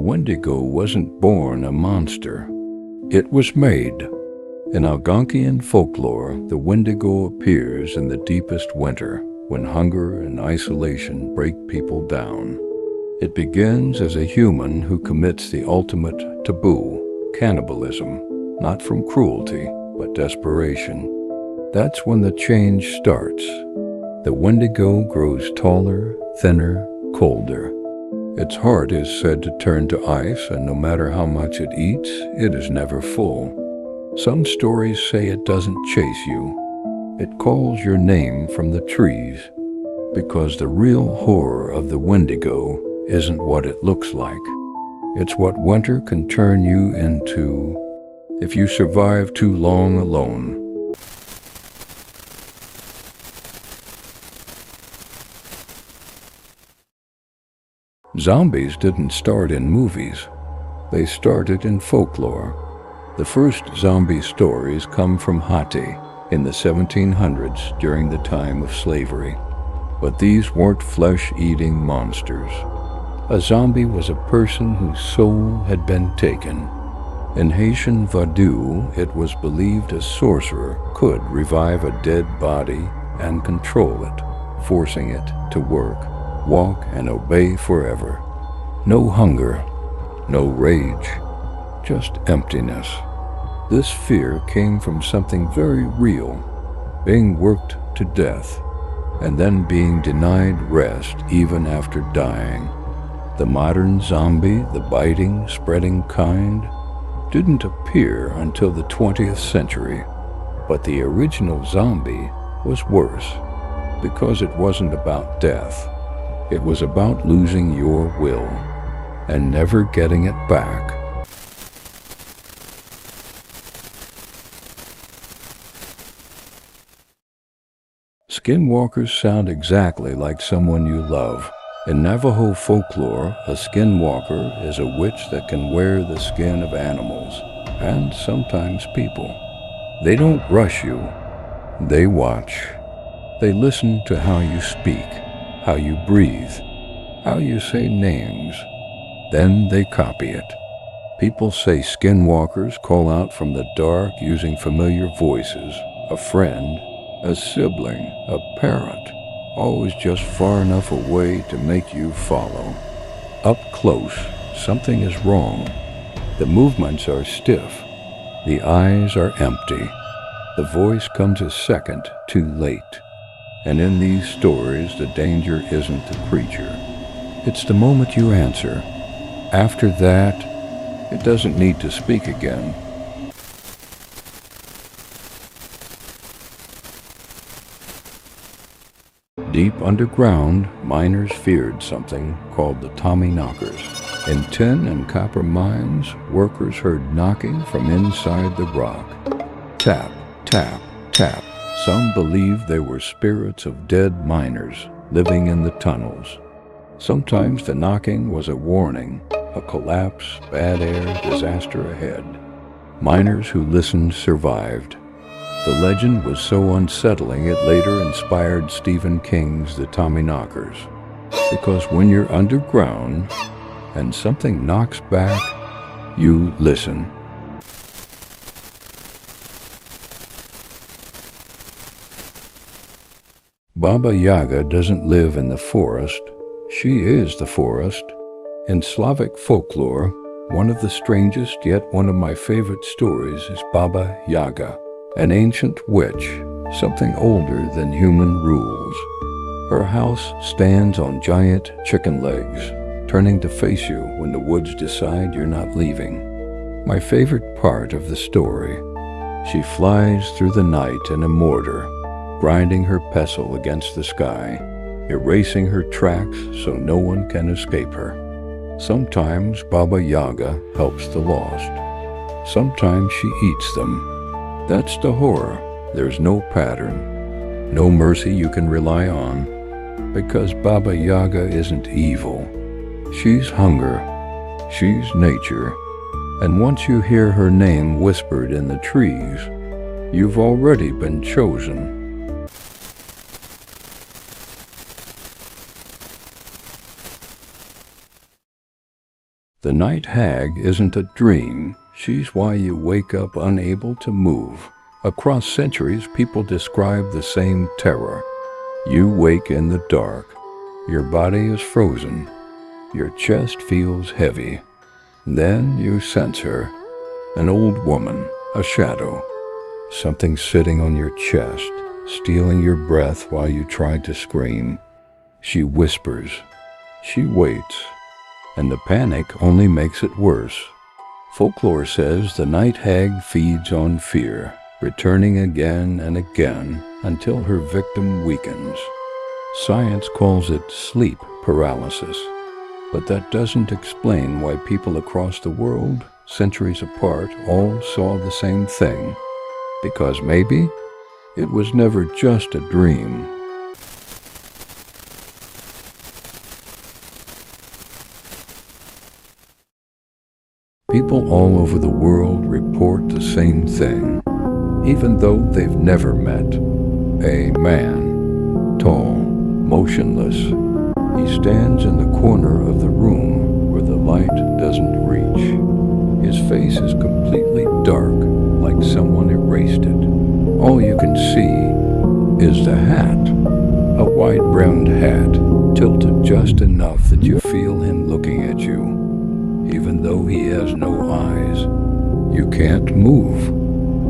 Wendigo wasn't born a monster. It was made. In Algonquian folklore, the Wendigo appears in the deepest winter, when hunger and isolation break people down. It begins as a human who commits the ultimate taboo, cannibalism, not from cruelty, but desperation. That's when the change starts. The Wendigo grows taller, thinner, colder. Its heart is said to turn to ice, and no matter how much it eats, it is never full. Some stories say it doesn't chase you. It calls your name from the trees, because the real horror of the Wendigo isn't what it looks like. It's what winter can turn you into if you survive too long alone. Zombies didn't start in movies. They started in folklore. The first zombie stories come from Haiti in the 1700s during the time of slavery. But these weren't flesh-eating monsters. A zombie was a person whose soul had been taken. In Haitian Vodou, it was believed a sorcerer could revive a dead body and control it, forcing it to work, walk, and obey forever. No hunger, no rage, just emptiness. This fear came from something very real, being worked to death, and then being denied rest even after dying. The modern zombie, the biting, spreading kind, didn't appear until the 20th century, but the original zombie was worse, because it wasn't about death. It was about losing your will and never getting it back. Skinwalkers sound exactly like someone you love. In Navajo folklore, a skinwalker is a witch that can wear the skin of animals, and sometimes people. They don't rush you. They watch. They listen to how you speak, how you breathe, how you say names. Then they copy it. People say skinwalkers call out from the dark using familiar voices, a friend, a sibling, a parent, always just far enough away to make you follow. Up close, something is wrong. The movements are stiff. The eyes are empty. The voice comes a second too late. And in these stories, the danger isn't the creature. It's the moment you answer. After that, it doesn't need to speak again. Deep underground, miners feared something called the Tommyknockers. In tin and copper mines, workers heard knocking from inside the rock. Tap, tap, tap. Some believed they were spirits of dead miners living in the tunnels. Sometimes the knocking was a warning, a collapse, bad air, disaster ahead. Miners who listened survived. The legend was so unsettling it later inspired Stephen King's The Tommyknockers. Because when you're underground and something knocks back, you listen. Baba Yaga doesn't live in the forest. She is the forest. In Slavic folklore, one of the strangest yet one of my favorite stories is Baba Yaga, an ancient witch, something older than human rules. Her house stands on giant chicken legs, turning to face you when the woods decide you're not leaving. My favorite part of the story, she flies through the night in a mortar, grinding her pestle against the sky, erasing her tracks so no one can escape her. Sometimes Baba Yaga helps the lost. Sometimes she eats them. That's the horror. There's no pattern, no mercy you can rely on, because Baba Yaga isn't evil. She's hunger. She's nature. And once you hear her name whispered in the trees, you've already been chosen. The Night Hag isn't a dream. She's why you wake up unable to move. Across centuries, people describe the same terror. You wake in the dark. Your body is frozen. Your chest feels heavy. Then you sense her. An old woman, a shadow. Something sitting on your chest, stealing your breath while you try to scream. She whispers. She waits. And the panic only makes it worse. Folklore says the Night Hag feeds on fear, returning again and again until her victim weakens. Science calls it sleep paralysis, but that doesn't explain why people across the world, centuries apart, all saw the same thing. Because maybe it was never just a dream. People all over the world report the same thing, even though they've never met. A man, tall, motionless. He stands in the corner of the room where the light doesn't reach. His face is completely dark, like someone erased it. All you can see is the hat, a wide-brimmed hat, tilted just enough that you feel him looking at you. Even though he has no eyes, you can't move.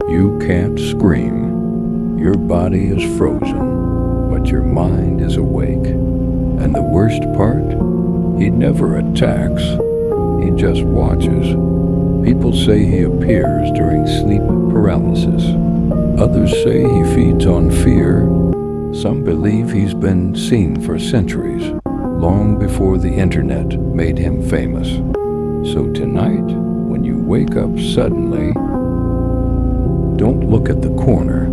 You can't scream. Your body is frozen, but your mind is awake. And the worst part? He never attacks. He just watches. People say he appears during sleep paralysis. Others say he feeds on fear. Some believe he's been seen for centuries, long before the internet made him famous. So tonight, when you wake up suddenly, don't look at the corner.